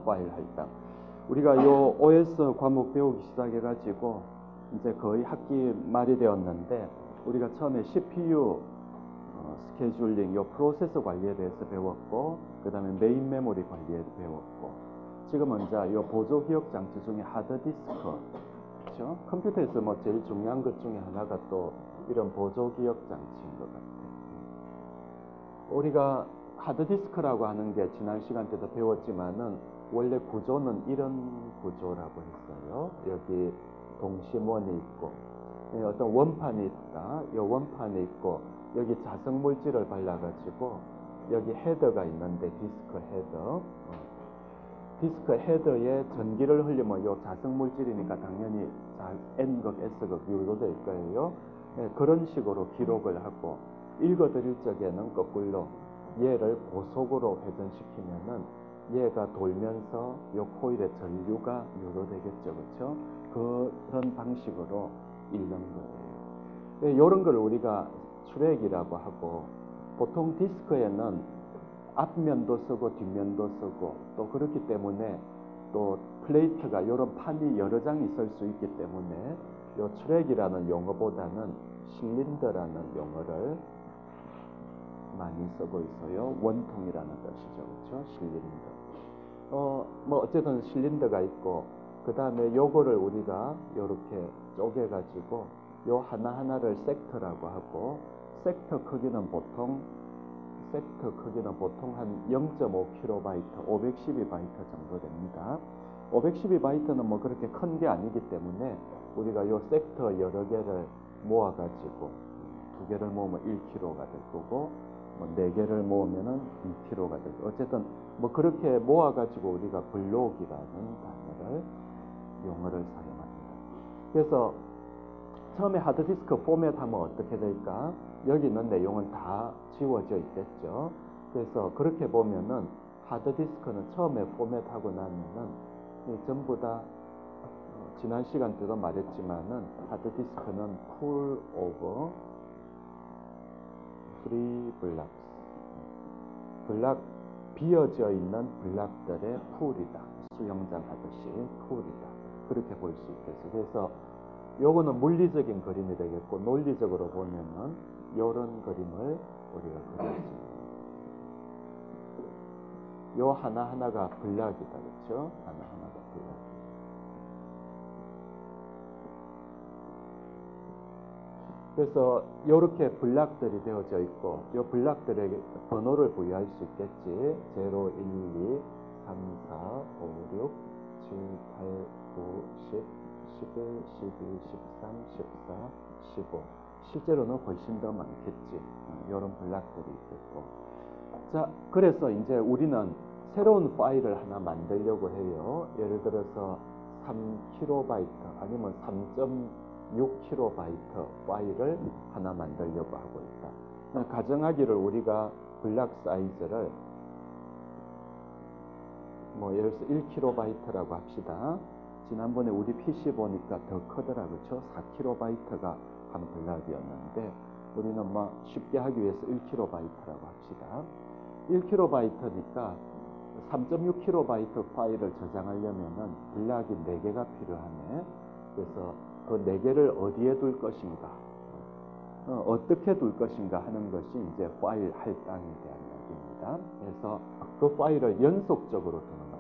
파일 할당. 우리가 요 OS 과목 배우기 시작해가지고 이제 거의 학기 말이 되었는데 우리가 처음에 CPU 스케줄링, 요 프로세서 관리에 대해서 배웠고 그 다음에 메인 메모리 관리에 배웠고 지금은 이제 요 보조 기억 장치 중에 하드디스크, 그렇죠? 컴퓨터에서 뭐 제일 중요한 것 중에 하나가 또 이런 보조 기억 장치인 것 같아요. 우리가 하드디스크라고 하는 게 지난 시간 때도 배웠지만은 원래 구조는 이런 구조라고 했어요. 여기 동심원이 있고 어떤 원판이 있다. 이 원판이 있고 여기 자석 물질을 발라가지고 여기 헤더가 있는데 디스크 헤더. 디스크 헤더에 전기를 흘리면 이 자석 물질이니까 당연히 N극, S극 유도될 거예요. 그런 식으로 기록을 하고 읽어드릴 적에는 거꾸로 얘를 고속으로 회전시키면은 얘가 돌면서 이 코일에 전류가 유도되겠죠, 그렇죠? 그런 방식으로 읽는 거예요. 이런 걸 우리가 트랙이라고 하고 보통 디스크에는 앞면도 쓰고 뒷면도 쓰고 또 그렇기 때문에 또 플레이트가 이런 판이 여러 장이 있을 수 있기 때문에 이 트랙이라는 용어보다는 실린더라는 용어를 많이 쓰고 있어요. 원통이라는 뜻이죠, 그렇죠? 실린더. 뭐 어쨌든 실린더가 있고 그 다음에 요거를 우리가 이렇게 쪼개가지고 요 하나하나를 섹터라고 하고 섹터 크기는 보통 한 0.5KB, 512바이트 정도 됩니다. 512바이트는 뭐 그렇게 큰 게 아니기 때문에 우리가 요 섹터 여러 개를 모아가지고 2개를 모으면 1kg가 될 거고 뭐 4개를 모으면은 2kg가 될 거고 어쨌든 뭐 그렇게 모아가지고 우리가 블록이라는 단어를 용어를 사용합니다. 그래서 처음에 하드디스크 포맷하면 어떻게 될까? 여기 있는 내용은 다 지워져 있겠죠. 그래서 그렇게 보면은 하드디스크는 처음에 포맷하고 나면은 전부 다 지난 시간 때도 말했지만은 하드디스크는 풀 오브 프리 블락스, 블락 비어져 있는 블락들의 풀이다. 수영장 하듯이 풀이다. 그렇게 볼 수 있겠어요. 그래서 요거는 물리적인 그림이 되겠고 논리적으로 보면은 요런 그림을 우리가 그릴 수 있습니다. 요 하나하나가 블락이다. 그렇죠? 하나하나가 블락. 그래서 요렇게 블락들이 되어져 있고 요 블락들에게 번호를 부여할 수 있겠지. 0, 1, 2, 3, 4, 5, 6, 7, 8, 9, 10, 11, 12, 13, 14, 15. 실제로는 훨씬 더 많겠지. 이런 블락들이 있겠고. 자, 그래서 이제 우리는 새로운 파일을 하나 만들려고 해요. 예를 들어서 3KB 아니면 3.6KB 파일을 하나 만들려고 하고 있다. 가정하기를 우리가 블락 사이즈를 뭐 예를 들어서 1KB라고 합시다. 지난번에 우리 PC 보니까 더 크더라, 그렇죠? 4KB가 한 블락이었는데 우리는 뭐 쉽게 하기 위해서 1KB라고 합시다. 1KB니까 3.6KB 파일을 저장하려면은 블락이 4개가 필요하네. 그래서 그 4개를 어디에 둘 것인가, 어떻게 둘 것인가 하는 것이 이제 파일 할당에 대한 이야기입니다. 그래서 그 파일을 연속적으로 두는 거.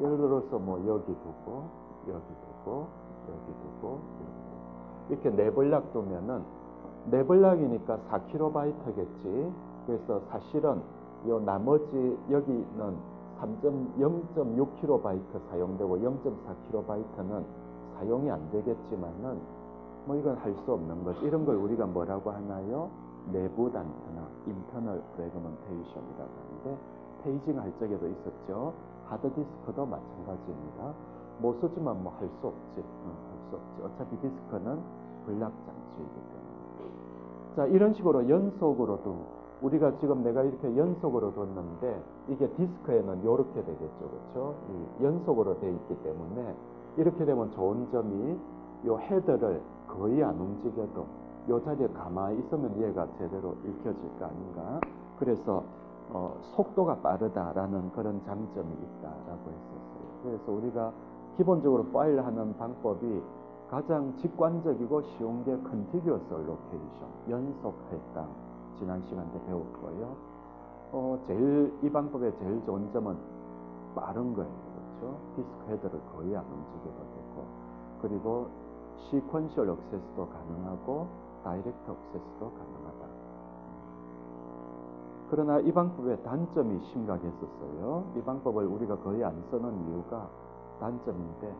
예를 들어서 뭐 여기 두고, 여기 두고, 여기 두고, 여기 두고. 이렇게 4블락 두면은 4블락이니까 4KB겠지. 그래서 사실은 요 나머지 여기는 0.6KB 사용되고 0.4KB는 사용이 안 되겠지만은 뭐 이건 할 수 없는 거죠. 이런 걸 우리가 뭐라고 하나요? 내부 단터나 internal fragmentation이라고 하는데 페이징 할 적에도 있었죠. 하드디스크도 마찬가지입니다. 못 쓰지만 뭐 할 수 없지. 할 수 없지. 어차피 디스크는 블락 장치이기 때문에. 자, 이런 식으로 연속으로도 우리가 지금 내가 이렇게 연속으로 뒀는데 이게 디스크에는 이렇게 되겠죠, 그렇죠? 연속으로 돼 있기 때문에 이렇게 되면 좋은 점이 이 헤더를 거의 안 움직여도 이 자리에 가만히 있으면 얘가 제대로 읽혀질 거 아닌가? 그래서 속도가 빠르다라는 그런 장점이 있다라고 했었어요. 그래서 우리가 기본적으로 파일 하는 방법이 가장 직관적이고 쉬운 게 Contiguous Allocation, 연속 할당. 지난 시간 때 배웠고요. 이 방법의 제일 좋은 점은 빠른 거예요. 그렇죠? 디스크 헤드를 거의 안 움직여도 되고, 그리고 시퀀셜 액세스도 가능하고 다이렉트 액세스도 가능하다. 그러나 이 방법의 단점이 심각했었어요. 이 방법을 우리가 거의 안 쓰는 이유가 단점인데,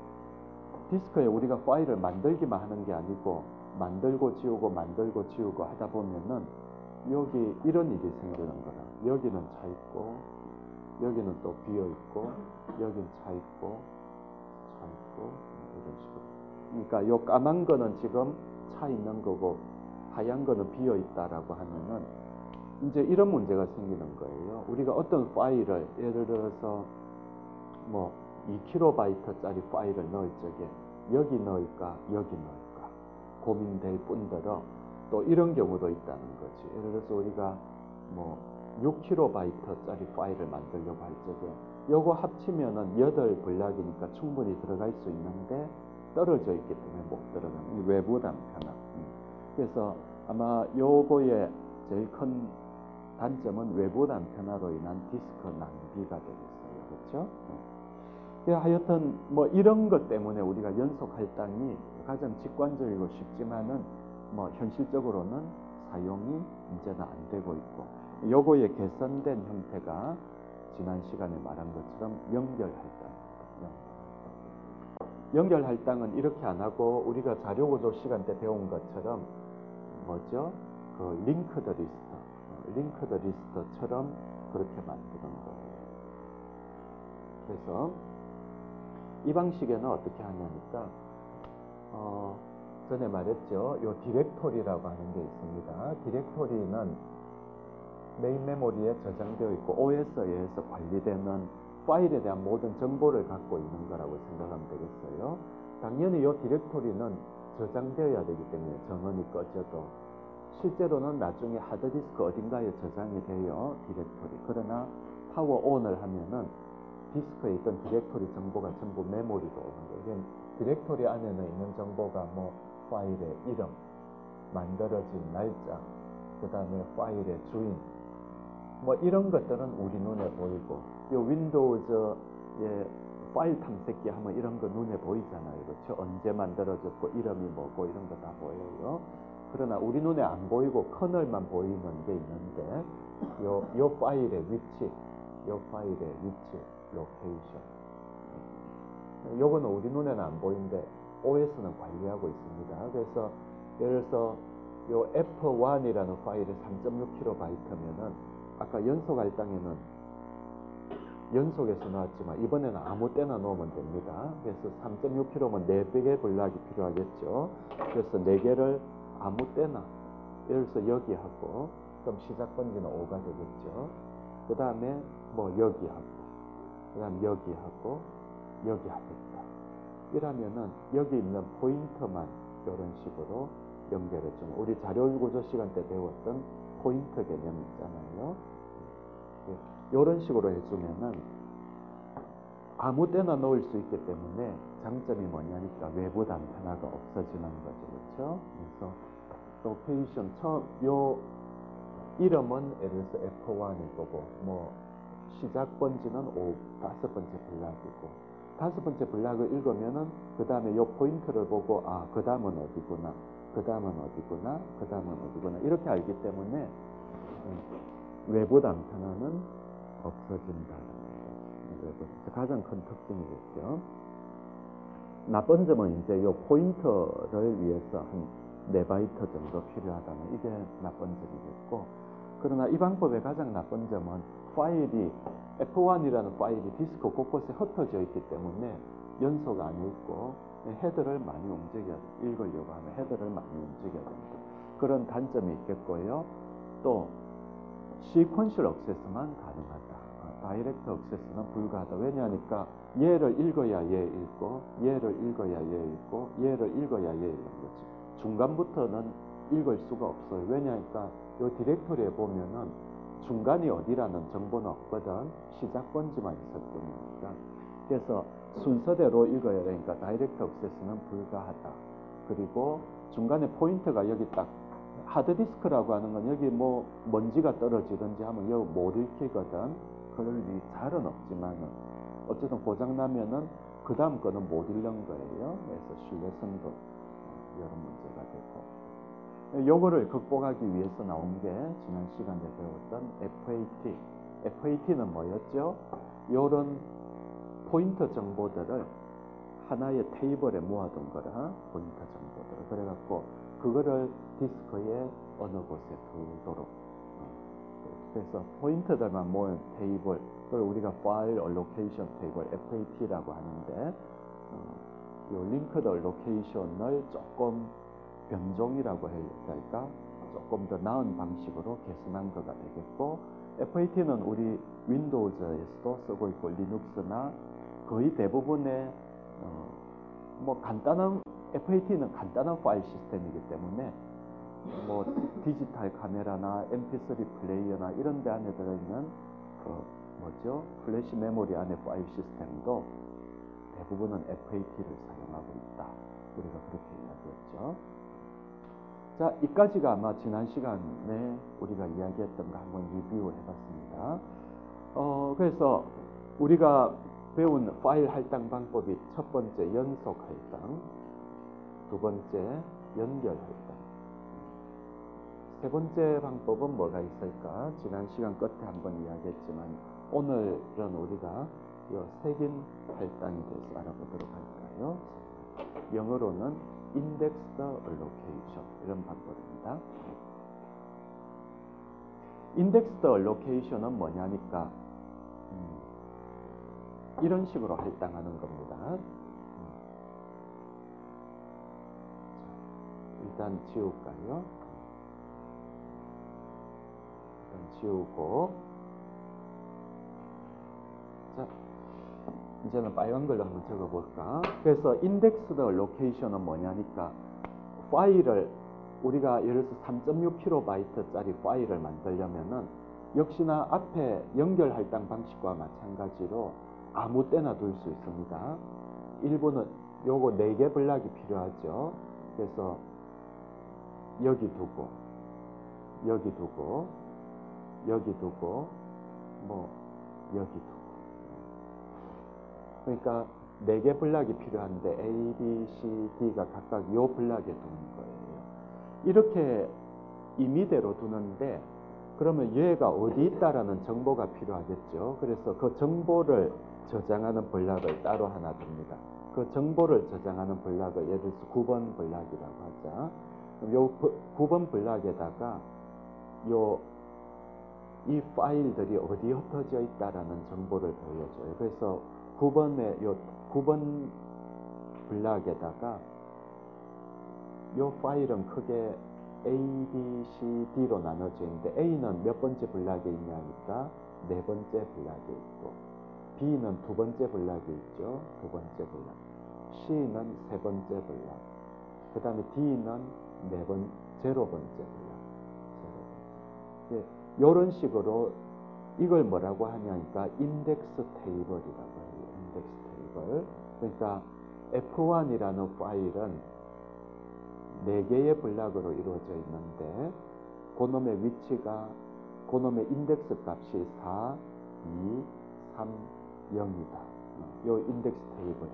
디스크에 우리가 파일을 만들기만 하는 게 아니고 만들고 지우고 만들고 지우고 하다 보면은 여기 이런 일이 생기는 거라. 여기는 차 있고 여기는 또 비어 있고 여긴 차 있고 이런 식으로. 그러니까 요 까만 거는 지금 차 있는 거고 하얀 거는 비어 있다라고 하면은 이제 이런 문제가 생기는 거예요. 우리가 어떤 파일을 예를 들어서 뭐 2kb짜리 파일을 넣을 적에 여기 넣을까 여기 넣을까 고민될 뿐더러 또 이런 경우도 있다는 거지. 예를 들어서 우리가 뭐 6kb짜리 파일을 만들려고 할 적에 요거 합치면은 8블락이니까 충분히 들어갈 수 있는데 떨어져 있기 때문에 못 들어가는 외부 단편화. 그래서 아마 요거의 제일 큰 단점은 외부 단편화로 인한 디스크 낭비가 되겠어요. 그렇죠? 하여튼 뭐 이런 것 때문에 우리가 연속 할당이 가장 직관적이고 쉽지만은 뭐 현실적으로는 사용이 이제는 안 되고 있고, 요거의 개선된 형태가 지난 시간에 말한 것처럼 연결 할당입니다. 연결 할당은 이렇게 안 하고 우리가 자료 구조 시간 때 배운 것처럼 뭐죠? 그 링크드 리스트처럼 그렇게 만드는 거예요. 그래서 이 방식에는 어떻게 하냐니까 전에 말했죠. 요 디렉토리라고 하는 게 있습니다. 디렉토리는 메인 메모리에 저장되어 있고 OS에 의해서 관리되는 파일에 대한 모든 정보를 갖고 있는 거라고 생각하면 되겠어요. 당연히 요 디렉토리는 저장되어야 되기 때문에 전원이 꺼져도 실제로는 나중에 하드디스크 어딘가에 저장이 돼요. 디렉토리. 그러나 파워 온을 하면은 디스크에 있던 디렉토리 정보가 전부 메모리로 오는 거예요. 디렉토리 안에는 있는 정보가 뭐 파일의 이름, 만들어진 날짜, 그 다음에 파일의 주인, 뭐 이런 것들은 우리 눈에 보이고, 요 윈도우즈의 파일 탐색기 하면 이런 거 눈에 보이잖아요. 그렇죠? 언제 만들어졌고 이름이 뭐고 이런 거 다 보여요. 그러나 우리 눈에 안 보이고 커널만 보이는 게 있는데 요 파일의 위치, 로케이션. 요거는 우리 눈에는 안 보이는데 OS는 관리하고 있습니다. 그래서 예를 들어서 요 F1이라는 파일이 3.6kb면은 아까 연속 할당에는 연속해서 나왔지만 이번에는 아무 때나 넣으면 됩니다. 그래서 3.6kb면 4개의 블락이 필요하겠죠. 그래서 4개를 아무 때나 예를 들어서 여기 하고 그럼 시작 번지는 5가 되겠죠. 그 다음에 뭐 여기 하고 그 다음 여기 하고 여기 하겠다. 이러면은 여기 있는 포인터만 이런 식으로 연결해주면 우리 자료 구조 시간 때 배웠던 포인터 개념 있잖아요. 이런 식으로 해주면은 아무 때나 넣을 수 있기 때문에 장점이 뭐냐니까 외부 단편화가 없어지는 거죠. 그렇죠? 그래서 로케이션 요 이름은 예를 들어서 F1일 거고 뭐 시작 번지는 5번째 블락이고 5번째 블락을 읽으면은 그 다음에 요 포인트를 보고 그 다음은 어디구나, 그 다음은 어디구나, 그 다음은 어디구나 이렇게 알기 때문에 외부 단편화는 없어진다는 거죠. 가장 큰 특징이겠죠. 나쁜 점은 이제 요 포인터를 위해서 한 4바이트 정도 필요하다는 이게 나쁜 점이겠고, 그러나 이 방법의 가장 나쁜 점은 파일이 F1이라는 파일이 디스크 곳곳에 흩어져 있기 때문에 연속 안에 있고 헤더를 많이 읽으려고 하면 헤더를 많이 움직여야 됩니다. 그런 단점이 있겠고요. 또 시퀀셜 액세스만 가능하다. 다이렉트 액세스는 불가하다. 왜냐하니까 얘를 읽어야 얘 읽고 얘를 읽어야 얘 읽고 얘를 읽어야 얘 읽는 거지. 중간부터는 읽을 수가 없어요. 왜냐하니까 요 디렉토리에 보면은 중간이 어디라는 정보는 없거든. 시작 번지만 있을 뿐이니까. 그래서 순서대로 읽어야 되니까 다이렉트 액세스는 불가하다. 그리고 중간에 포인트가 여기 딱 하드디스크라고 하는 건 여기 뭐 먼지가 떨어지든지 하면 여기 못 읽히거든. 그럴 리 잘은 없지만은 어쨌든 고장 나면은 그 다음 거는 못 읽는 거예요. 그래서 신뢰성도 여러 문제가 되고, 요거를 극복하기 위해서 나온 게 지난 시간에 배웠던 FAT. FAT는 뭐였죠? 요런 포인터 정보들을 하나의 테이블에 모아둔 거라, 포인터 정보들을. 그래갖고 그거를 디스크의 어느 곳에 두도록. 그래서 포인터들만 모은 테이블, 그걸 우리가 파일 얼로케이션 테이블 FAT라고 하는데, 요 링크드 얼로케이션을 조금 변종이라고 해야 될까? 조금 더 나은 방식으로 개선한 거가 되겠고, FAT는 우리 윈도우즈에서도 쓰고 있고 리눅스나 거의 대부분의 뭐 간단한 FAT는 간단한 파일 시스템이기 때문에 뭐 디지털 카메라나 MP3 플레이어나 이런 데 안에 들어있는 플래시 메모리 안에 파일 시스템도 대부분은 FAT를 사용하고 있다. 우리가 그렇게 이야기했죠. 자, 이까지가 아마 지난 시간에 우리가 이야기했던 거 한번 리뷰해 봤습니다. 그래서 우리가 배운 파일 할당 방법이 첫 번째 연속 할당, 두 번째 연결 할당. 세 번째 방법은 뭐가 있을까? 지난 시간 끝에 한번 이야기했지만 오늘은 우리가 이 색인 할당에 대해서 알아보도록 할까요? 영어로는 indexed allocation 이런 방법입니다. indexed allocation은 뭐냐니까 이런 식으로 할당하는 겁니다. 일단 지울까요? 일단 지우고, 자, 이제는 빨간 걸로 한번 적어볼까? 그래서 indexed allocation은 뭐냐니까 파일을 우리가 예를 들어서 3.6kb짜리 파일을 만들려면은 역시나 앞에 연결 할당 방식과 마찬가지로 아무 때나 둘 수 있습니다. 일부는 요거 4개 블락이 필요하죠. 그래서 여기 두고, 여기 두고, 여기 두고, 뭐 여기 두고. 그러니까 4개 블락이 필요한데 A, B, C, D가 각각 요 블락에 두는 거예요. 이렇게 임의대로 두는데 그러면 얘가 어디 있다라는 정보가 필요하겠죠. 그래서 그 정보를 저장하는 블락을 따로 하나 둡니다. 그 정보를 저장하는 블락을 예를 들어서 9번 블락이라고 하자. 그럼 요 9번 블락에다가 이 파일들이 어디에 흩어져 있다라는 정보를 보여줘요. 그래서 9번 블락에다가 이 파일은 크게 A, B, C, D로 나눠져 있는데 A는 몇 번째 블락에 있냐니까 4번째 블락에 있고, B는 2번째 블락에 있죠. 2번째 블락. C는 3번째 블락. 그 다음에 D는 0번째 블락. 이런 식으로 이걸 뭐라고 하냐니까 인덱스 테이블이라고 해요. 인덱스 테이블. 그러니까 F1이라는 파일은 4개의 블락으로 이루어져 있는데 그놈의 위치가, 그놈의 인덱스 값이 4, 2, 3, 0이다. 요 인덱스 테이블인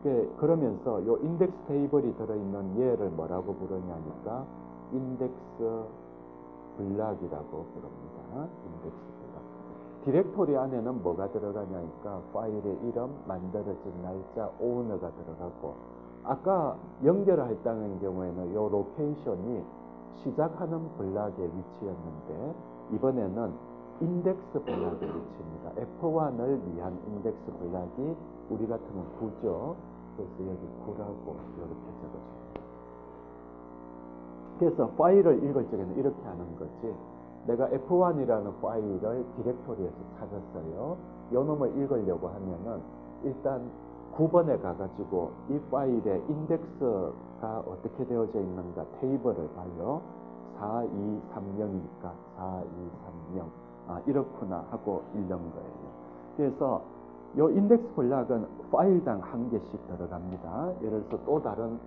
거지. 그러면서 요 인덱스 테이블이 들어있는 얘를 뭐라고 부르냐니까 인덱스 블락이라고 부릅니다. 인덱스 블락. 디렉토리 안에는 뭐가 들어가냐니까 파일의 이름, 만들어진 날짜, 오너가 들어가고, 아까 연결할당의 경우에는 이 로케이션이 시작하는 블락의 위치였는데 이번에는 인덱스 블락의 위치입니다. F1을 위한 인덱스 블락이 우리 같으면 9죠. 그래서 여기 9라고 이렇게 적어줍니다. 그래서 파일을 읽을 적에는 이렇게 하는 거지. 내가 F1이라는 파일을 디렉토리에서 찾았어요. 이 놈을 읽으려고 하면은 일단 9번에 가가지고 이 파일의 인덱스가 어떻게 되어져 있는가 테이블을 봐요. 4, 2, 3, 0이니까 4, 2, 3, 0. 아, 이렇구나 하고 읽는 거예요. 그래서 요 인덱스 블락은 파일당 한 개씩 들어갑니다. 예를 들어서 또 다른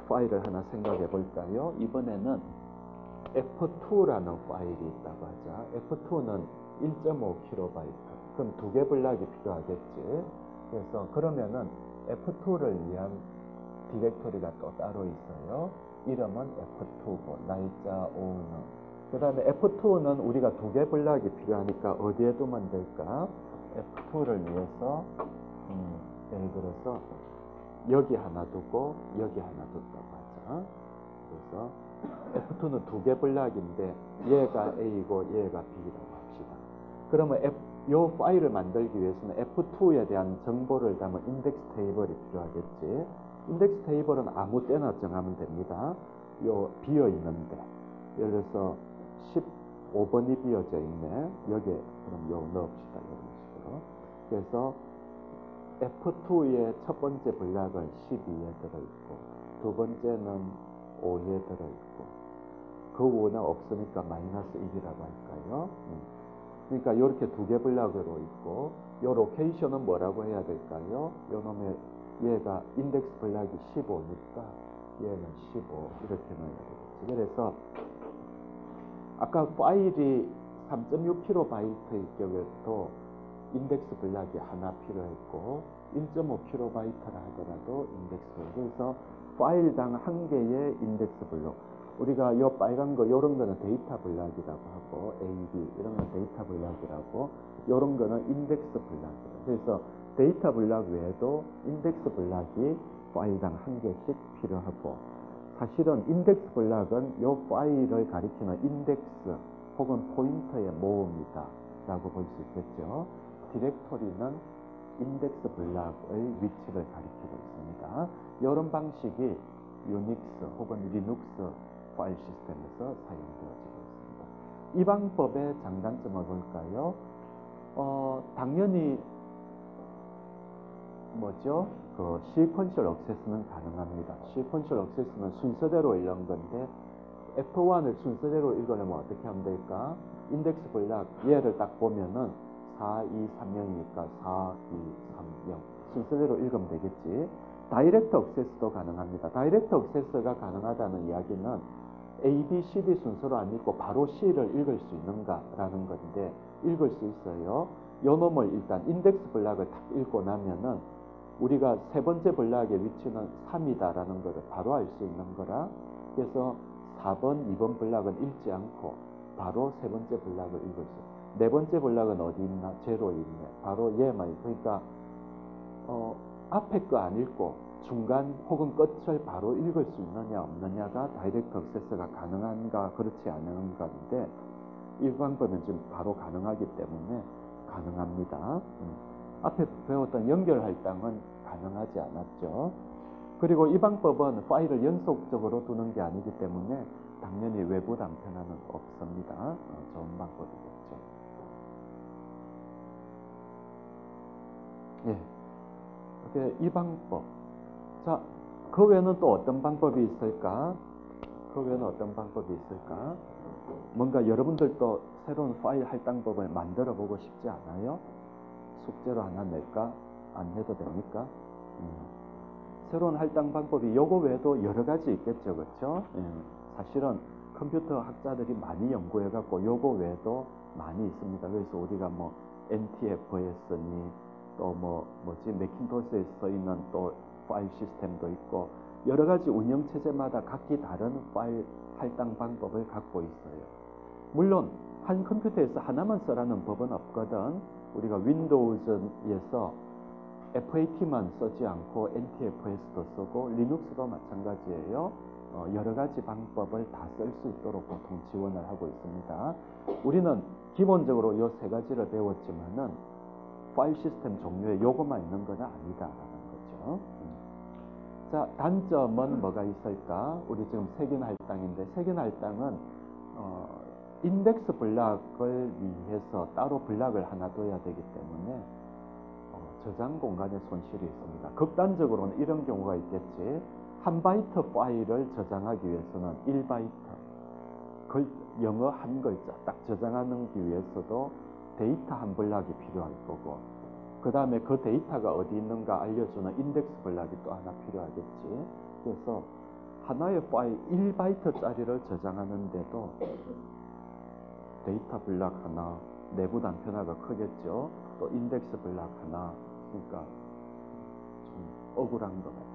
파일을 하나 생각해 볼까요? 이번에는 F2라는 파일이 있다고 하자. F2는 1.5KB. 그럼 두 개 블락이 필요하겠지. 그래서 그러면은 F2를 위한 디렉토리가 또 따로 있어요. 이름은 F2고 날짜 오는. 그 다음에 F2는 우리가 두 개 블락이 필요하니까 어디에 두면 될까? F2를 위해서 예를 들어서 여기 하나 두고 여기 하나 뒀다고 하자. 그래서 F2는 두 개 블락인데 얘가 A고 얘가 B라고 합시다. 그러면 요 파일을 만들기 위해서는 F2에 대한 정보를 담은 인덱스 테이블이 필요하겠지. 인덱스 테이블은 아무 때나 정하면 됩니다. 요 비어 있는데 예를 들어서 15번이 비어져 있네. 여기에 그럼 요 넣읍시다. 이런 식으로. 그래서 F2의 첫 번째 블락은 12에 들어있고 두 번째는 5에 들어있고 그 5는 없으니까 마이너스 1이라고 할까요? 그러니까 이렇게 두 개 블락으로 있고 요 로케이션은 뭐라고 해야 될까요? 요 놈의 얘가 인덱스 블락이 15니까 얘는 15 이렇게 넣어야 되겠지. 그래서 아까 파일이 3.6KB일 경우에도 인덱스 블락이 하나 필요했고 1.5KB라 하더라도 인덱스 블락. 그래서 파일당 한 개의 인덱스 블록. 우리가 이 빨간 거 이런 거는 데이터 블락이라고 하고 A, B 이런 건 데이터 블락이라고 이런 거는 인덱스 블락이라고. 그래서 데이터 블락 외에도 인덱스 블락이 파일당 한 개씩 필요하고 사실은 인덱스 블락은 이 파일을 가리키는 인덱스 혹은 포인터의 모음이다 라고 볼 수 있겠죠. 디렉토리는 인덱스 블락의 위치를 가리키고 있습니다. 이런 방식이 유닉스 혹은 리눅스 파일 시스템에서 사용되어지고 있습니다. 이 방법의 장단점을 볼까요? 당연히 뭐죠? 그 시퀀셜 액세스는 가능합니다. 시퀀셜 액세스는 순서대로 읽는 건데 F1을 순서대로 읽으려면 어떻게 하면 될까? 인덱스 블락 얘를 딱 보면은 4, 2, 3, 0이니까 4, 2, 3, 0 순서대로 읽으면 되겠지. 다이렉트 액세스도 가능합니다. 다이렉트 액세스가 가능하다는 이야기는 A, B, C, D 순서로 안 읽고 바로 C를 읽을 수 있는가라는 건데 읽을 수 있어요. 요 놈을 일단 인덱스 블락을 딱 읽고 나면은 우리가 세 번째 블락의 위치는 3이다라는 것을 바로 알 수 있는 거라. 그래서 4번, 2번 블락은 읽지 않고 바로 세 번째 블락을 읽을 수 있어요. 네 번째 블락은 어디 있나? 제로에 있네. 바로 얘만. 그러니까 앞에 거 안 읽고 중간 혹은 끝을 바로 읽을 수 있느냐 없느냐가 다이렉트 액세스가 가능한가 그렇지 않은가인데 이 방법은 지금 바로 가능하기 때문에 가능합니다. 앞에 배웠던 연결 할당은 가능하지 않았죠. 그리고 이 방법은 파일을 연속적으로 두는 게 아니기 때문에 당연히 외부 단편화는 없습니다. 좋은 방법이겠죠. 예. 이 방법. 자, 그 외에는 또 어떤 방법이 있을까? 뭔가 여러분들도 새로운 파일 할당법을 만들어 보고 싶지 않아요? 숙제로 하나 낼까? 안 내도 됩니까? 새로운 할당 방법이 요거 외에도 여러 가지 있겠죠. 그렇죠? 사실은 컴퓨터 학자들이 많이 연구해 갖고 요거 외에도 많이 있습니다. 그래서 우리가 뭐 NTFS니 또 뭐지 매킨토시에 써 있는 또 파일 시스템도 있고 여러 가지 운영 체제마다 각기 다른 파일 할당 방법을 갖고 있어요. 물론 한 컴퓨터에서 하나만 써라는 법은 없거든. 우리가 윈도우즈에서 FAT만 쓰지 않고 NTFS도 쓰고 리눅스도 마찬가지예요. 여러 가지 방법을 다 쓸 수 있도록 보통 지원을 하고 있습니다. 우리는 기본적으로 이 세 가지를 배웠지만은 파일 시스템 종류에 요것만 있는 건 아니다라는 거죠. 자, 단점은 뭐가 있을까? 우리 지금 세균 할당인데 세균 할당은 인덱스 블락을 위해서 따로 블락을 하나 둬야 되기 때문에 저장 공간의 손실이 있습니다. 극단적으로는 이런 경우가 있겠지. 한 바이트 파일을 저장하기 위해서는 1바이트 영어 한 글자 딱 저장하기 위해서도 데이터 한 블락이 필요할 거고 그 다음에 그 데이터가 어디 있는가 알려주는 인덱스 블락이 또 하나 필요하겠지. 그래서 하나의 파일 1바이트짜리를 저장하는데도 데이터 블락 하나, 내부 단편화가 크겠죠. 또 인덱스 블락 하나, 그러니까 좀 억울한 것 같아요.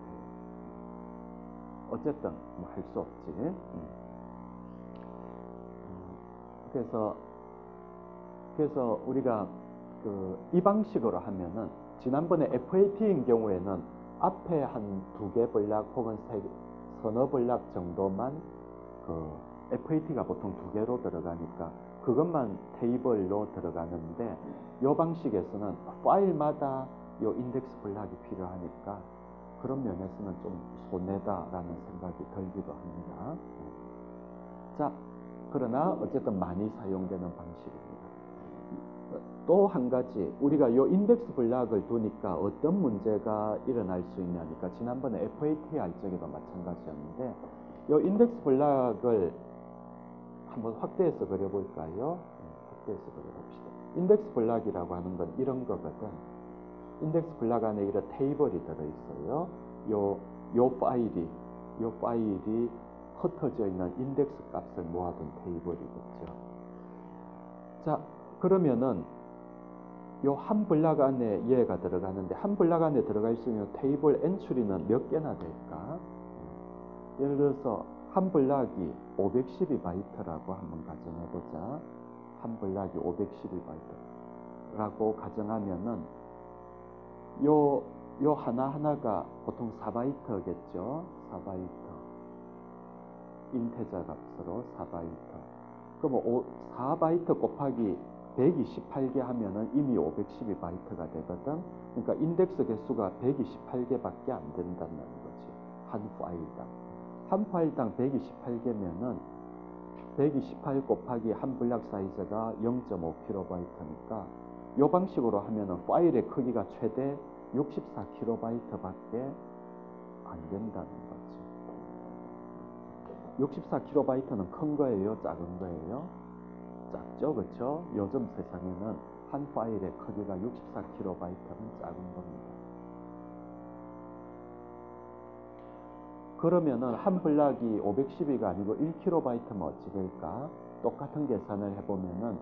어쨌든 뭐 할 수 없지. 그래서 우리가 이 방식으로 하면은 지난번에 FAT인 경우에는 앞에 한 2개 블락 혹은 서너 블락 정도만 FAT가 보통 2개로 들어가니까 그것만 테이블로 들어가는데 이 방식에서는 파일마다 이 인덱스 블락이 필요하니까 그런 면에서는 좀 손해다라는 생각이 들기도 합니다. 자, 그러나 어쨌든 많이 사용되는 방식입니다. 또 한 가지 우리가 이 인덱스 블락을 두니까 어떤 문제가 일어날 수 있냐니까 지난번에 FAT 할 적에도 마찬가지였는데 이 인덱스 블락을 한번 확대해서 그려볼까요? 확대해서 그려봅시다. 인덱스 블락이라고 하는 건 이런 거거든. 인덱스 블락 안에 이런 테이블이 들어있어요. 요 파일이 흩어져 있는 인덱스 값을 모아둔 테이블이겠죠. 자, 그러면은 요 한 블락 안에 얘가 들어가는데 한 블락 안에 들어갈 수 있는 테이블 엔트리는 몇 개나 될까? 예를 들어서 한 블락이 512바이트라고 한번 가정해보자. 한 블락이 512바이트라고 가정하면은 요 하나하나가 보통 4바이트겠죠. 4바이트. 인테저 값으로 4바이트. 그럼 4바이트 곱하기 128개 하면은 이미 512바이트가 되거든. 그러니까 인덱스 개수가 128개밖에 안 된다는 거지. 한 파일당. 한 파일당 128개면은 128 곱하기 한 블락 사이즈가 0.5kb니까 이 방식으로 하면은 파일의 크기가 최대 64kb밖에 안 된다는 거지. 64kb는 큰 거예요? 작은 거예요? 작죠, 그렇죠? 요즘 세상에는 한 파일의 크기가 64kb는 작은 겁니다. 그러면은 한 블락이 512가 아니고 1kb면 어찌 될까? 똑같은 계산을 해보면은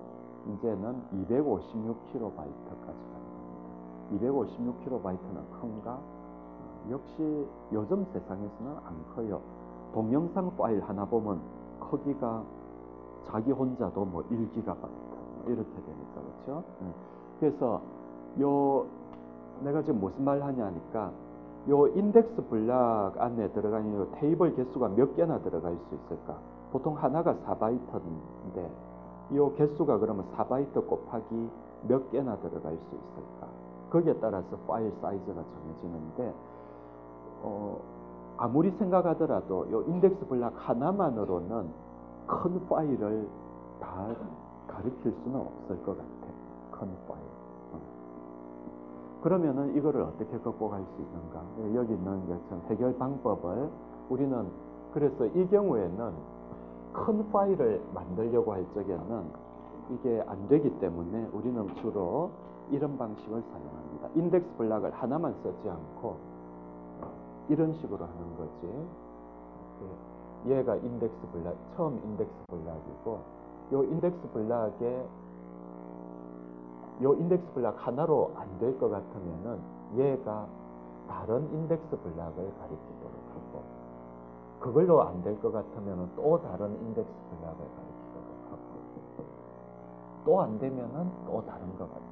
이제는 256kb까지 가는 겁니다. 256kb는 큰가? 역시 요즘 세상에서는 안 커요. 동영상 파일 하나 보면 크기가 자기 혼자도 뭐 1GB 이렇게 되니까 그렇죠? 그래서 내가 지금 무슨 말 하냐니까 요 인덱스 블락 안에 들어가는 요 테이블 개수가 몇 개나 들어갈 수 있을까? 보통 하나가 4바이트인데 요 개수가 그러면 4바이트 곱하기 몇 개나 들어갈 수 있을까? 거기에 따라서 파일 사이즈가 정해지는데 아무리 생각하더라도 요 인덱스 블락 하나만으로는 큰 파일을 다 가리킬 수는 없을 것 같아. 큰 파일. 그러면은 이거를 어떻게 극복할 수 있는가? 여기 있는 것처럼 해결 방법을 우리는 그래서 이 경우에는 큰 파일을 만들려고 할 적에는 이게 안 되기 때문에 우리는 주로 이런 방식을 사용합니다. 인덱스 블락을 하나만 쓰지 않고 이런 식으로 하는 거지. 얘가 인덱스 블락, 처음 인덱스 블락이고 요 인덱스 블락 하나로 안 될 것 같으면은 얘가 다른 인덱스 블락을 가리키도록 하고 그걸로 안 될 것 같으면은 또 다른 인덱스 블락을 가리키도록 하고 또 안 되면은 또 다른 거 가리키도록 하고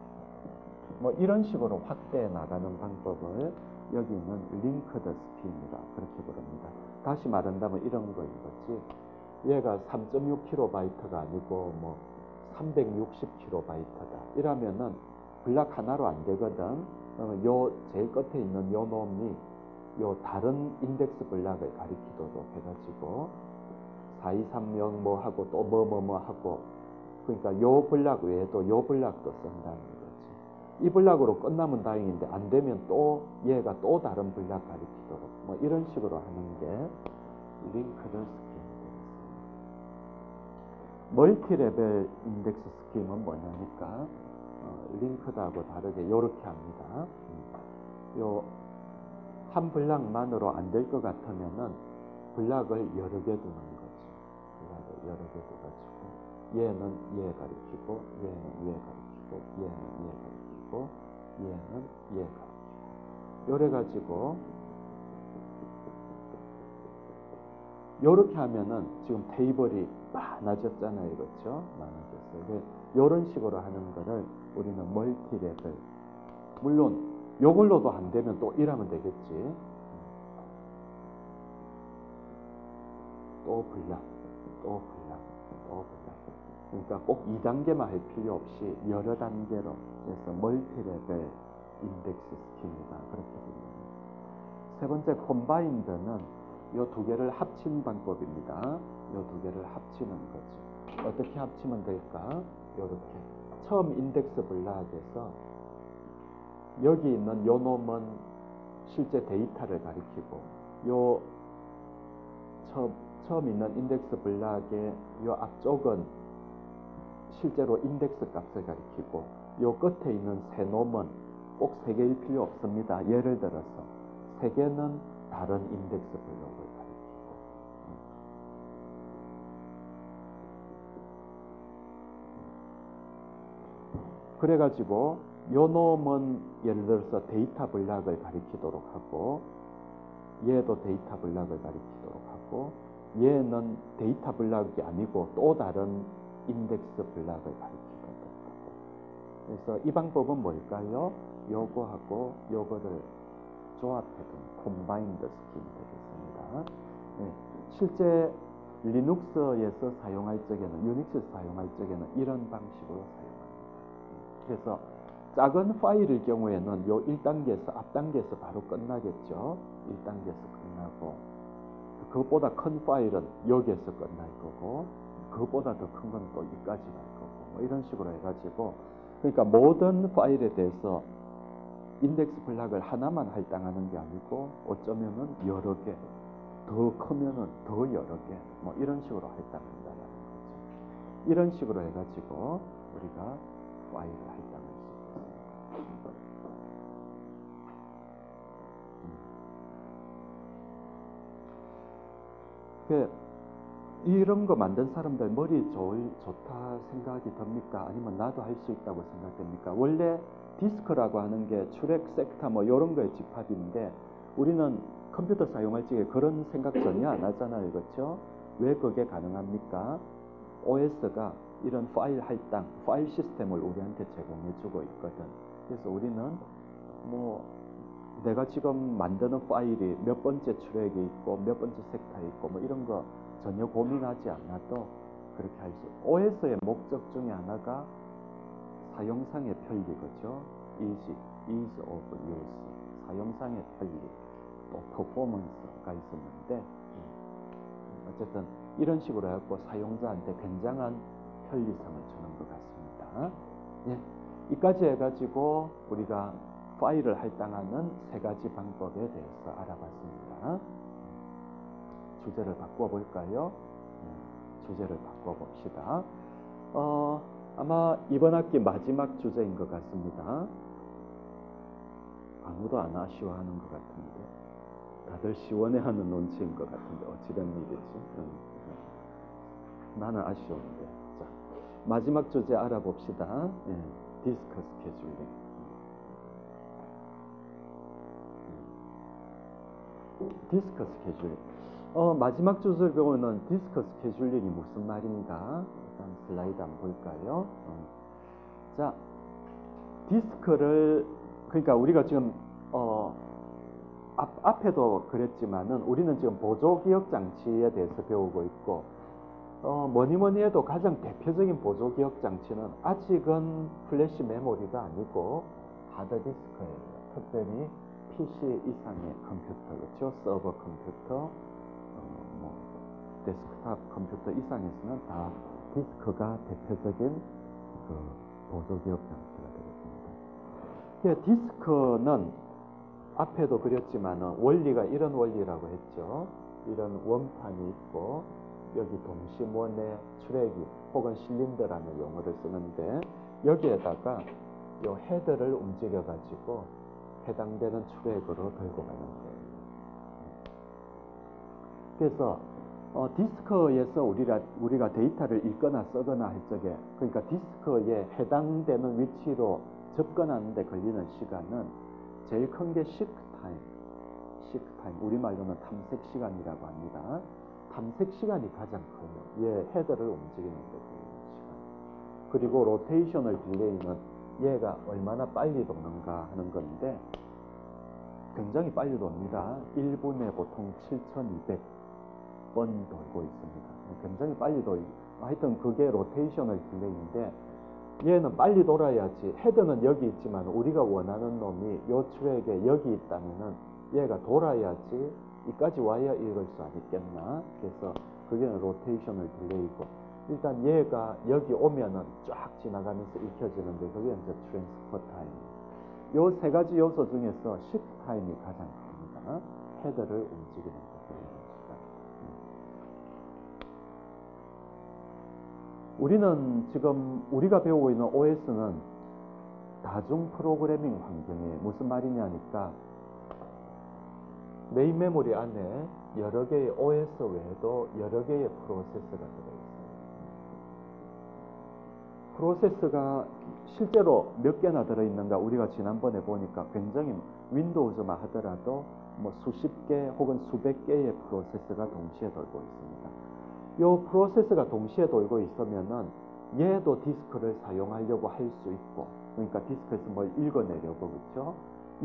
뭐 이런 식으로 확대해 나가는 방법을 여기는 링크드 스키입니다. 그렇게 부릅니다. 다시 말한다면 이런 거인 거지. 얘가 3.6kb가 아니고 뭐 360kb다. 이러면은 블락 하나로 안 되거든. 그러면 요 제일 끝에 있는 요 놈이 요 다른 인덱스 블락을 가리키도록 해가지고 4230 뭐 하고 또 뭐 하고 그러니까 요 블락 외에도 요 블락도 쓴다는 거지. 이 블락으로 끝나면 다행인데 안 되면 또 얘가 또 다른 블락 가리키도록 뭐 이런 식으로 하는 게 링크드 스킴이 되겠습니다. 멀티 레벨 인덱스 스킴은 뭐냐니까 링크드하고 다르게 이렇게 합니다. 요 한 블락만으로 안 될 것 같으면은 블락을 여러 개 두는 거지. 블락을 여러 개 둬가지고 얘는 얘 가리키고 얘는 얘 가리키고 얘는 얘 가리키고 얘는 얘 가리키고 요래 가지고 요렇게 하면은 지금 테이블이 많아졌잖아요. 그렇죠? 많아졌어요. 요런 식으로 하는 거를 우리는 멀티레벨. 물론 요걸로도 안 되면 또 이러면 되겠지. 또 블락, 또 블락, 또 블락. 그러니까 꼭 2단계만 할 필요 없이 여러 단계로 해서 멀티레벨 인덱스 스킵니다. 그렇게 됩니다. 세 번째 콤바인드는 이 두 개를 합친 방법입니다. 이 두 개를 합치는 거지. 어떻게 합치면 될까? 이렇게 처음 인덱스 블락에서 여기 있는 요 놈은 실제 데이터를 가리키고 요 처음 있는 인덱스 블락의 요 앞쪽은 실제로 인덱스 값을 가리키고 요 끝에 있는 세 놈은 꼭 세 개일 필요 없습니다. 예를 들어서 세 개는 다른 인덱스 블록을 가리키고 그래가지고 요 놈은 예를 들어서 데이터 블락을 가리키도록 하고 얘도 데이터 블락을 가리키도록 하고 얘는 데이터 블락이 아니고 또 다른 인덱스 블락을 가리키도록 하고 그래서 이 방법은 뭘까요? 요거하고 요거를 조합해둔 콤바인드 스킨 되겠습니다. 네, 실제 리눅스에서 사용할 적에는 유닉스 사용할 적에는 이런 방식으로 사용합니다. 그래서 작은 파일일 경우에는 요 1단계에서 앞단계에서 바로 끝나겠죠. 1단계에서 끝나고 그것보다 큰 파일은 여기에서 끝날 거고 그것보다 더 큰 건 또 여기까지 갈 거고 뭐 이런 식으로 해가지고 그러니까 모든 파일에 대해서 인덱스 블락을 하나만 할당하는 게 아니고 어쩌면은 여러 개, 더 크면은 더 여러 개, 뭐 이런 식으로 할당한다는 거죠. 이런 식으로 해가지고 우리가 파일을 할당할 수 있습니다. 이런 거 만든 사람들 머리 좋다 생각이 듭니까? 아니면 나도 할 수 있다고 생각됩니까? 원래 디스크라고 하는 게 출력 섹터 뭐 이런 거의 집합인데 우리는 컴퓨터 사용할 적에 그런 생각 전혀 안 하잖아요. 그렇죠? 왜 그게 가능합니까? OS가 이런 파일 할당, 파일 시스템을 우리한테 제공해주고 있거든. 그래서 우리는 뭐 내가 지금 만드는 파일이 몇 번째 출력이 있고 몇 번째 섹터에 있고 뭐 이런 거 전혀 고민하지 않아도 그렇게 할 수. OS의 목적 중에 하나가 사용상의 편리거죠. ease of use, 사용상의 편리, 또 퍼포먼스가 있었는데 어쨌든 이런 식으로 해갖고 사용자한테 굉장한 편리성을 주는 것 같습니다. 예, 이까지 해가지고 우리가 파일을 할당하는 세 가지 방법에 대해서 알아봤습니다. 주제를 바꿔볼까요? 주제를 바꿔봅시다. 아마 이번 학기 마지막 주제인 것 같습니다. 아무도 안 아쉬워하는 것 같은데 다들 시원해하는 논치인 것 같은데 어찌된 일이지? 나는 아쉬운데. 자, 마지막 주제 알아봅시다. 예, 디스크 스케줄링. 디스크 스케줄링. 마지막 주제를 보면 디스크 스케줄링이 무슨 말인가? 일단 슬라이드 한번 볼까요? 자, 디스크를 그러니까 우리가 지금 앞에도 그랬지만은 우리는 지금 보조 기억 장치에 대해서 배우고 있고 뭐니 해도 가장 대표적인 보조 기억 장치는 아직은 플래시 메모리가 아니고 하드디스크예요. 특별히 PC 이상의 컴퓨터, 그렇죠? 서버 컴퓨터, 뭐 데스크탑 컴퓨터 이상에서는 다 디스크가 대표적인 그 보조 기억 장치가 되겠습니다. 디스크는 앞에도 그렸지만 원리가 이런 원리라고 했죠. 이런 원판이 있고 여기 동심원의 출애기 혹은 실린더라는 용어를 쓰는데 여기에다가 요 헤드를 움직여 가지고 해당되는 트랙으로 들고 가는 거예요. 그래서 디스크에서 우리가 데이터를 읽거나 쓰거나 할 적에, 그러니까 디스크에 해당되는 위치로 접근하는 데 걸리는 시간은 제일 큰 게 시크 타임, 우리말로는 탐색 시간이라고 합니다. 탐색 시간이 가장 커요. 얘 헤드를 움직이는 데 걸리는 시간. 그리고 로테이셔널 딜레이는 얘가 얼마나 빨리 도는가 하는 건데 굉장히 빨리 돕니다. 1분에 보통 7,200번 돌고 있습니다. 굉장히 빨리 돌고, 하여튼 그게 로테이셔널 딜레이인데 얘는 빨리 돌아야지. 헤드는 여기 있지만 우리가 원하는 놈이 요 트랙에 여기 있다면은 얘가 돌아야지 이까지 와야 이럴 수 아니겠나. 그래서 그게 로테이셔널 딜레이고, 일단 얘가 여기 오면은 쫙 지나가면서 익혀지는데 그게 이제 트랜스퍼 타임. 요 세 가지 요소 중에서 시프트 타임이 가장 큽니다. 헤드를 움직이는 것. 우리는 지금 우리가 배우고 있는 OS는 다중 프로그래밍 환경이에요. 무슨 말이냐니까 메인 메모리 안에 여러 개의 OS 외에도 여러 개의 프로세서가 들어있어요. 프로세서가 실제로 몇 개나 들어있는가 우리가 지난번에 보니까 굉장히 윈도우즈만 하더라도 뭐 수십 개 혹은 수백 개의 프로세서가 동시에 돌고 있습니다. 이 프로세서가 동시에 돌고 있으면은 얘도 디스크를 사용하려고 할 수 있고, 그러니까 디스크에서 뭘 읽어내려고, 그렇죠?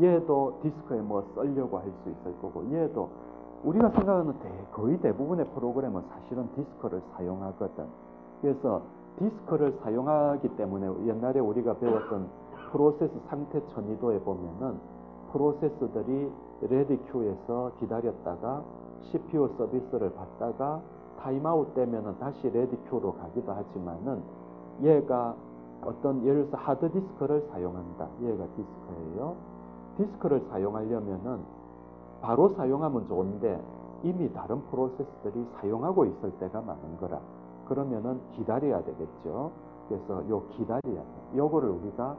얘도 디스크에 뭐 쓰려고 할 수 있을 거고, 얘도 우리가 생각하는 거의 대부분의 프로그램은 사실은 디스크를 사용하거든. 그래서 디스크를 사용하기 때문에 옛날에 우리가 배웠던 프로세스 상태 천이도에 보면은 프로세스들이 레디 큐에서 기다렸다가 CPU 서비스를 받다가 타임아웃 되면은 다시 레디 큐로 가기도 하지만은 얘가 어떤 예를 들어서 하드 디스크를 사용한다. 얘가 디스크예요. 디스크를 사용하려면은 바로 사용하면 좋은데 이미 다른 프로세스들이 사용하고 있을 때가 많은 거라. 그러면은 기다려야 되겠죠. 그래서 요 기다려야 돼. 요거를 우리가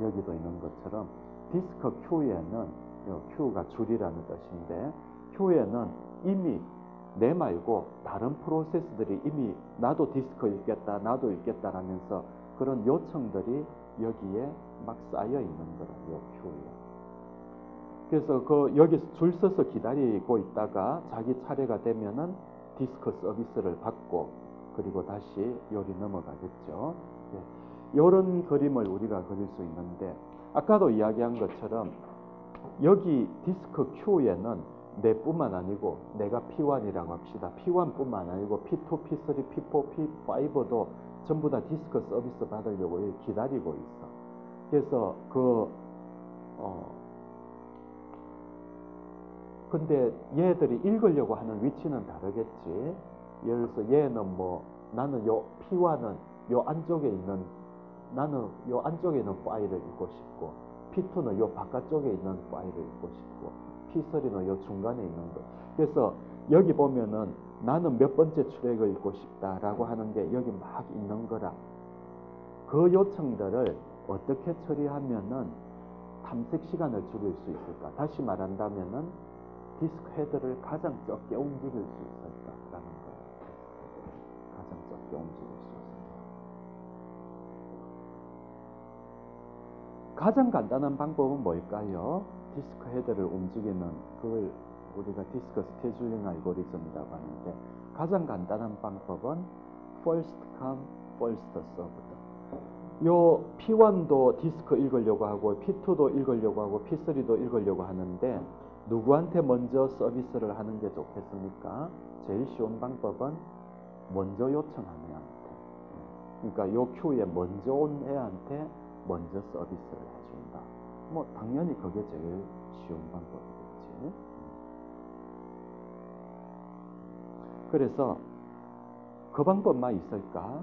여기도 있는 것처럼 디스크 Q에는 요 Q가 줄이라는 뜻인데 Q에는 이미 내 말고 다른 프로세스들이 이미 나도 디스크 읽겠다, 나도 읽겠다 라면서 그런 요청들이 여기에 막 쌓여 있는 거라, 요 Q에. 그래서 여기서 줄 서서 기다리고 있다가 자기 차례가 되면은 디스크 서비스를 받고 그리고 다시 요리 넘어가겠죠. 이런 그림을 우리가 그릴 수 있는데 아까도 이야기한 것처럼 여기 디스크 Q에는 내뿐만 아니고 내가 P1이라고 합시다. P1뿐만 아니고 P2, P3, P4, P5도 전부 다 디스크 서비스 받으려고 기다리고 있어. 그래서 근데 얘들이 읽으려고 하는 위치는 다르겠지. 예를 들어서 얘는 뭐 나는 요 P1은 요 안쪽에 있는 파일을 읽고 싶고 P2는 요 바깥쪽에 있는 파일을 읽고 싶고 P3는 요 중간에 있는 거. 그래서 여기 보면은 나는 몇 번째 트랙을 읽고 싶다라고 하는 게 여기 막 있는 거라. 그 요청들을 어떻게 처리하면은 탐색 시간을 줄일 수 있을까? 다시 말한다면은 디스크 헤드를 가장 적게 움직일 수 있을까라는 거예요. 가장 적게 움직일 수 있을까? 가장 간단한 방법은 뭘까요? 디스크 헤드를 움직이는 그걸 우리가 디스크 스케줄링 알고리즘이라고 하는데 가장 간단한 방법은 first come, first served. 요 P1도 디스크 읽으려고 하고 P2도 읽으려고 하고 P3도 읽으려고 하는데 누구한테 먼저 서비스를 하는 게 좋겠습니까? 제일 쉬운 방법은 먼저 요청하는 애한테. 그러니까 요 큐에 먼저 온 애한테 먼저 서비스를 해준다. 뭐 당연히 그게 제일 쉬운 방법이겠지. 그래서 그 방법만 있을까?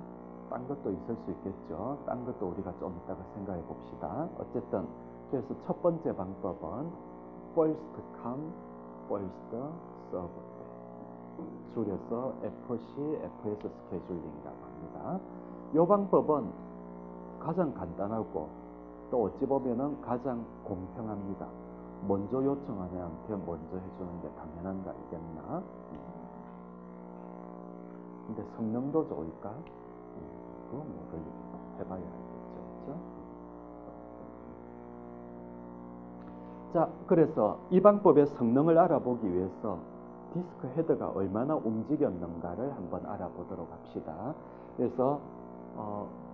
딴 것도 있을 수 있겠죠. 딴 것도 우리가 좀 이따가 생각해 봅시다. 어쨌든 그래서 첫 번째 방법은 first come, first served. 줄여서 FC, FS 스케줄링이라고 합니다. 이 방법은 가장 간단하고 또 어찌 보면은 가장 공평합니다. 먼저 요청하는 애한테 먼저 해주는 게 당연한 거 알겠나? 근데 성능도 좋을까? 그건 모르겠어. 해봐야 알겠죠. 그렇죠? 자, 그래서 이 방법의 성능을 알아보기 위해서 디스크 헤드가 얼마나 움직였는가를 한번 알아보도록 합시다. 그래서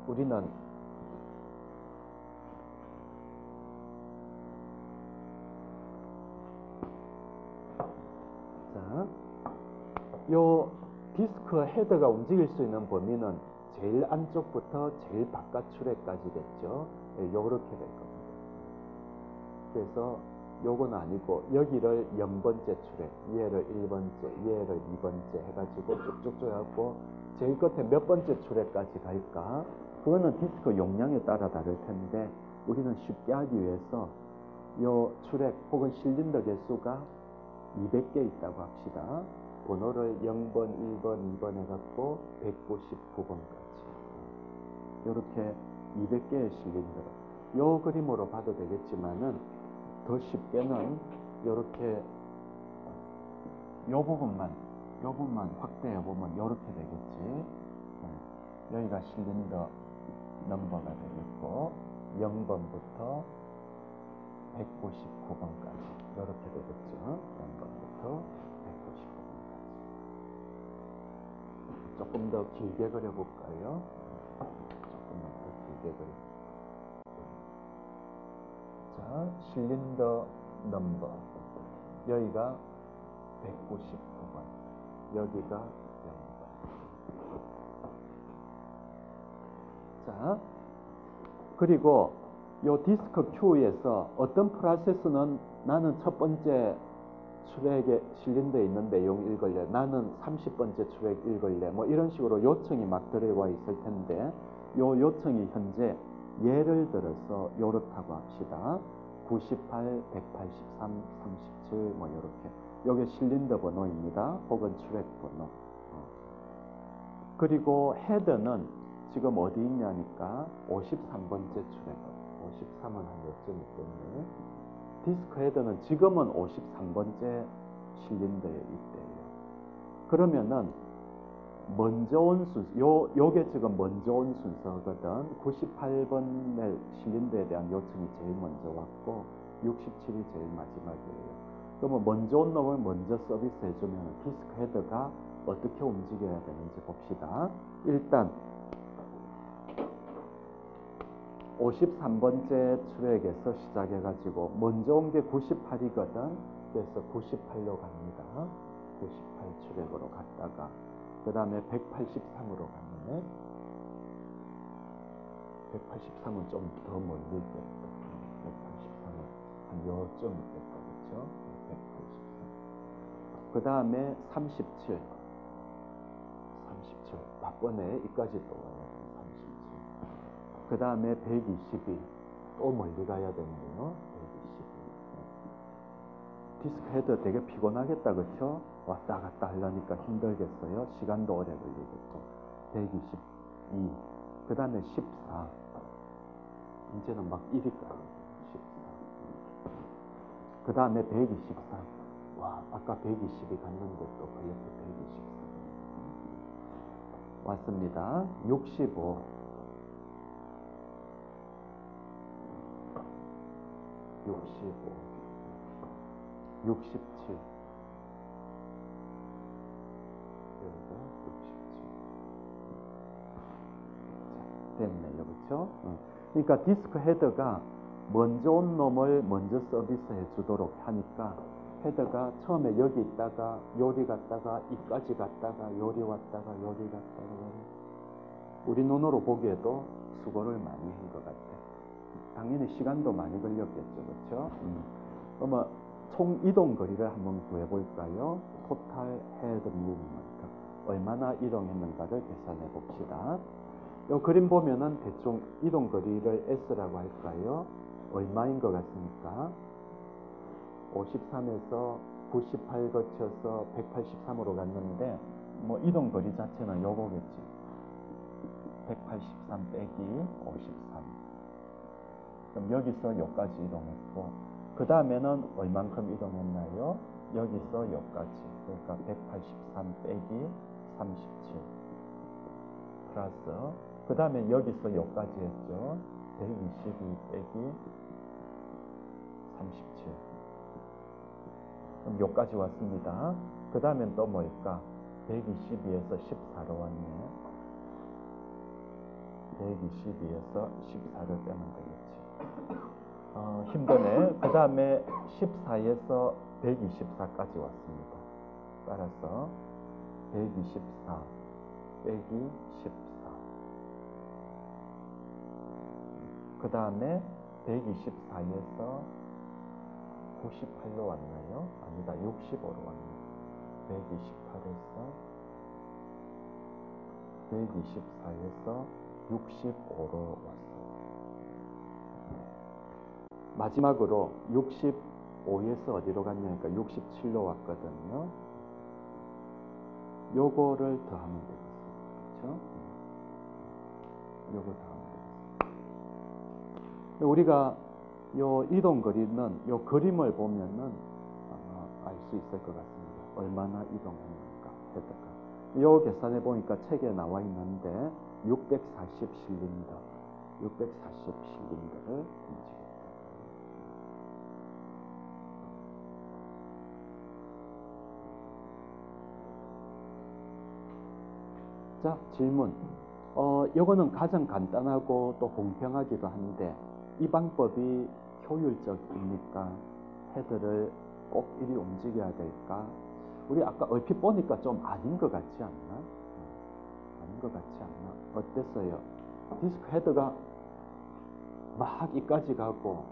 우리는 자, 요 디스크 헤드가 움직일 수 있는 범위는 제일 안쪽부터 제일 바깥 출에까지겠죠. 요렇게 될 겁니다. 그래서 요건 아니고 여기를 0번째 출에, 얘를 1번째, 얘를 2번째 해가지고 쭉쭉쭉 해갖고 제일 끝에 몇 번째 출에까지 갈까? 그거는 디스크 용량에 따라 다를 텐데 우리는 쉽게 하기 위해서 요 출액 혹은 실린더 개수가 200개 있다고 합시다. 번호를 0번, 1번, 2번 해갖고 199번까지. 이렇게 200개의 실린더. 요 그림으로 봐도 되겠지만은 더 쉽게는 이렇게 요 부분만 확대해 보면 이렇게 되겠지. 여기가 실린더 넘버가 되겠고 0번부터 199번까지 이렇게 되겠죠. 0번부터 199번까지. 조금 더 길게 그려볼까요? 조금만 더 길게 그려. 자, 실린더 넘버. 여기가 199번. 여기가 0번. 자, 그리고 요 디스크 Q에서 어떤 프로세스는 나는 첫 번째 출액에 실린더에 있는 내용 읽을래, 나는 30번째 출액 읽을래, 뭐 이런 식으로 요청이 막 들어와 있을 텐데 요 요청이 현재 예를 들어서 요렇다고 합시다. 98, 183, 37 뭐 요렇게. 요게 실린더 번호입니다. 혹은 출액 번호. 그리고 헤드는 지금 어디 있냐니까 53번째 출액. 53은 한 몇 점 있겠네. 디스크 헤드는 지금은 53번째 실린더에 있대요. 그러면은 먼저 온 순서, 요게 지금 먼저 온 순서거든. 98번의 실린더에 대한 요청이 제일 먼저 왔고 67이 제일 마지막이에요. 그러면 먼저 온 놈을 먼저 서비스 해주면 디스크 헤드가 어떻게 움직여야 되는지 봅시다. 일단 53번째 출액에서 시작해가지고 먼저 온 게 98이거든. 그래서 98로 갑니다. 98 출액으로 갔다가 그 다음에 183으로 가네. 183은 좀 더 멀리 있겠다. 183은 한 요쯤 있겠다. 그렇죠? 183. 그 다음에 37. 37. 바쁘네. 이까지 또 와야 돼. 37. 그 다음에 122. 또 멀리 가야 되네요. 122. 디스크 헤드 되게 피곤하겠다. 그렇죠? 왔다 갔다 하려니까 힘들겠어요. 시간도 오래 걸리겠고. 122. 그 다음에 14. 이제는 막 1위까지. 14. 그 다음에 123. 와, 아까 120이 갔는데 또 걸렸고 124. 왔습니다. 65. 65. 67. 여기가 67. 자, 됐네요. 그렇죠? 그러니까 디스크 헤드가 먼저 온 놈을 먼저 서비스해 주도록 하니까 헤드가 처음에 여기 있다가 요리 갔다가 이까지 갔다가 요리 왔다가 요리 갔다가 우리 눈으로 보기에도 수고를 많이 한 것 같아. 당연히 시간도 많이 걸렸겠죠. 그렇죠? 그러면 총 이동 거리를 한번 구해볼까요? 토탈 헤드 무브먼트. 얼마나 이동했는가를 계산해 봅시다. 이 그림 보면은 대충 이동 거리를 S라고 할까요? 얼마인 것 같습니까? 53에서 98 거쳐서 183으로 갔는데 뭐 이동 거리 자체는 요거겠지. 183 빼기 53. 그럼 여기서 여기까지 이동했고, 그 다음에는 얼만큼 이동했나요? 여기서 여기까지. 그러니까 183 빼기 37 플러스, 그 다음에 여기서 여기까지 했죠. 122 빼기 37. 그럼 여기까지 왔습니다. 그 다음엔 또 뭘까? 122에서 14로 왔네. 122에서 14를 빼면 되겠지. 힘드네. 그 다음에 14에서 124까지 왔습니다. 따라서 124 빼기 14. 그 다음에 124에서 98로 왔나요? 아니다, 65로 왔네요. 128에서 124에서 65로 왔어요. 마지막으로 65에서 어디로 갔냐니까 67로 왔거든요. 요거를 더하면 되겠습니다. 그렇죠? 요거 더하면 되겠습니다. 우리가 요 이동거리는 요 그림을 보면은 알 수 있을 것 같습니다. 얼마나 이동했는가, 헤드가. 요 계산해 보니까 책에 나와 있는데 640 실린더, 640 실린더를 움직였다. 자, 질문. 요거는 가장 간단하고 또 공평하기도 한데 이 방법이 효율적입니까? 헤드를 꼭 이리 움직여야 될까? 우리 아까 얼핏 보니까 좀 아닌 것 같지 않나? 아닌 것 같지 않나? 어땠어요? 디스크 헤드가 막 이까지 가고,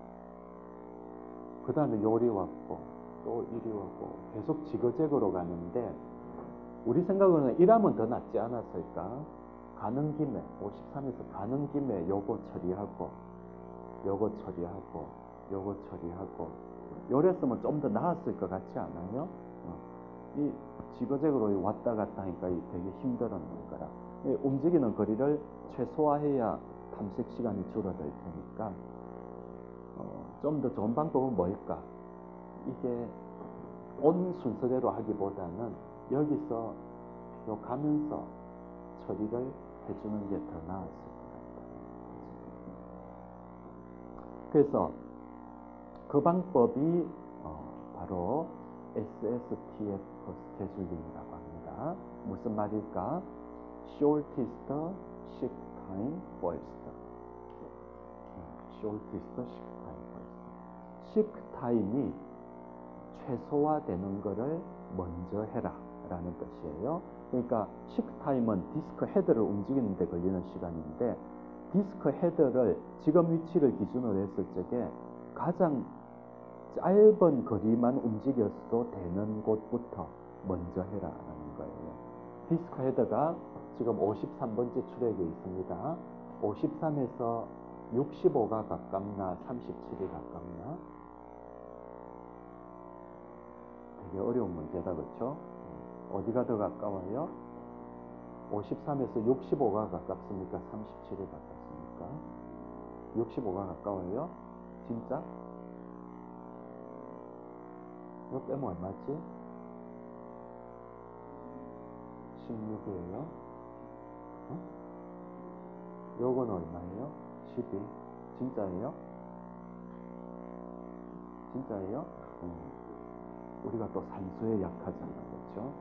그 다음에 요리 왔고, 또 이리 왔고, 계속 지그재그로 가는데, 우리 생각으로는 이라면 더 낫지 않았을까? 가는 김에, 53에서 가는 김에 요거 처리하고, 요거 처리하고, 요거 처리하고, 요랬으면 좀 더 나았을 것 같지 않아요? 이 지그재그로 왔다 갔다 하니까 되게 힘들었는 거라. 움직이는 거리를 최소화해야 탐색 시간이 줄어들 테니까 좀 더 좋은 방법은 뭘까? 이게 온 순서대로 하기보다는 여기서 요 가면서 처리를 해주는 게 더 나았을 것 같아요. 그래서 그 방법이 바로 SSTF 스케줄링이라고 합니다. 무슨 말일까? Shortest Shift Time First. Shortest Shift Time First. Shift Time이 최소화되는 것을 먼저 해라 라는 뜻이에요. 그러니까 Shift Time은 디스크 헤드를 움직이는 데 걸리는 시간인데, 디스크 헤드를 지금 위치를 기준으로 했을 적에 가장 짧은 거리만 움직였어도 되는 곳부터 먼저 해라라는 거예요. 디스크 헤드가 지금 53번째 트랙에 있습니다. 53에서 65가 가깝나 37이 가깝나? 되게 어려운 문제다, 그렇죠? 어디가 더 가까워요? 53에서 65가 가깝습니까? 37이 가깝습니까? 65가 가까워요? 진짜? 이거 빼면 얼마지? 16이에요. 요건 얼마예요? 12. 진짜예요? 진짜예요? 우리가 또 산수에 약하잖아, 그렇죠?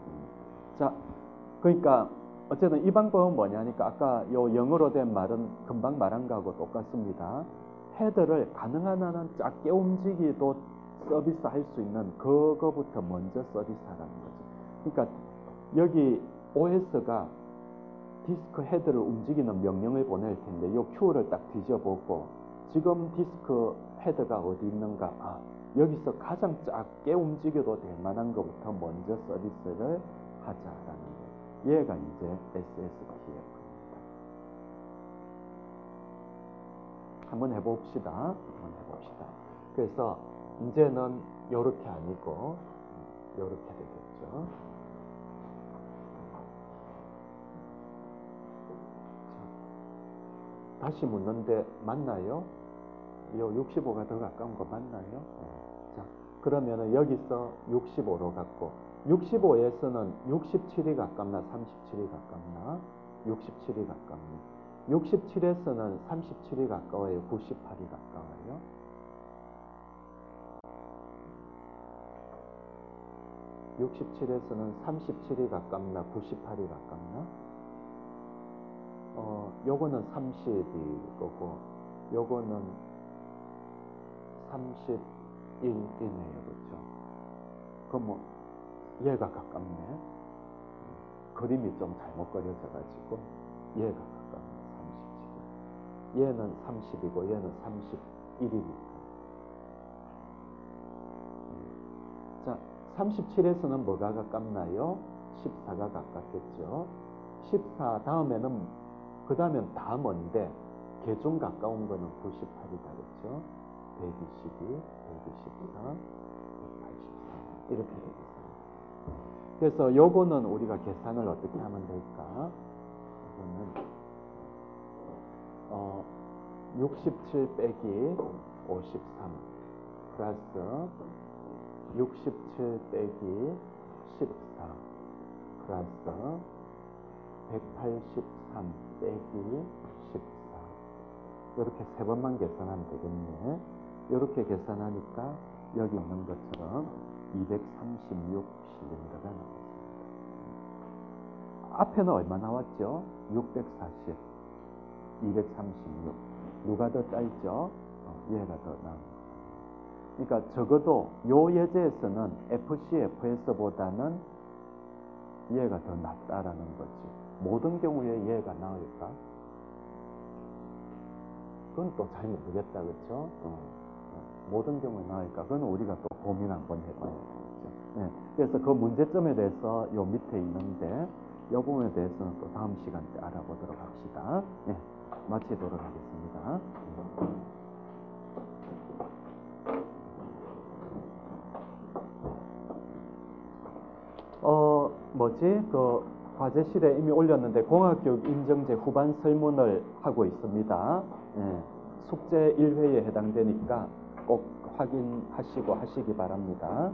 자, 그러니까 어쨌든 이 방법은 뭐냐니까 아까 요 영어로 된 말은 금방 말한 거하고 똑같습니다. 헤드를 가능한 한은 작게 움직이도 서비스 할 수 있는 그거부터 먼저 서비스하라는 거죠. 그러니까 여기 OS가 디스크 헤드를 움직이는 명령을 보낼 텐데 요 Q를 딱 뒤져보고 지금 디스크 헤드가 어디 있는가? 여기서 가장 작게 움직여도 될 만한 것부터 먼저 서비스를 하자라는 거예요. 얘가 이제 SSTF입니다. 한번 해봅시다. 그래서 이제는 요렇게 아니고 요렇게 되겠죠. 다시 묻는데 맞나요? 요 65가 더 가까운 거 맞나요? 자, 그러면은 여기서 65로 갖고 65에서는 67이 가깝나 37이 가깝나? 67이 가깝네. 67에서는 37이 가까워요? 98이 가까워요? 67에서는 37이 가깝나 98이 가깝나? 요거는 30이 거고 요거는 31이네요. 그렇죠? 그럼 뭐 얘가 가깝네. 그림이 좀 잘못 그려져 가지고 얘가 가깝네. 37이. 얘는 30이고 얘는 31이니까. 자, 37에서는 뭐가 가깝나요? 14가 가깝겠죠. 14 다음에는 그 다음엔 다 먼데 개중 가까운 거는 98이다 그렇죠. 122, 124, 183 이렇게 되겠습니다. 그래서 요거는 우리가 계산을 어떻게 하면 될까? 이거는 67 빼기 53 플러스 67 빼기 14 플러스 183 빼기 14 이렇게 세 번만 계산하면 되겠네. 이렇게 계산하니까 여기 있는 것처럼 236 실린더가 나왔습니다. 앞에는 얼마 나왔죠? 640, 236. 누가 더 짧죠? 얘가 더 나은 거예요. 그러니까 적어도 요 예제에서는 FC, FS보다는 얘가 더 낫다라는 거지. 모든 경우에 얘가 나을까? 그건 또 잘 모르겠다, 그렇죠? 모든 경우에 나을까? 그건 우리가 또 고민 한번 해봐야 되겠죠. 네. 그래서 그 문제점에 대해서 요 밑에 있는데 이 부분에 대해서는 또 다음 시간 때 알아보도록 합시다. 네. 마치도록 하겠습니다. 그 과제실에 이미 올렸는데 공학교육 인정제 후반 설문을 하고 있습니다. 예, 숙제 1회에 해당되니까 꼭 확인하시고 하시기 바랍니다.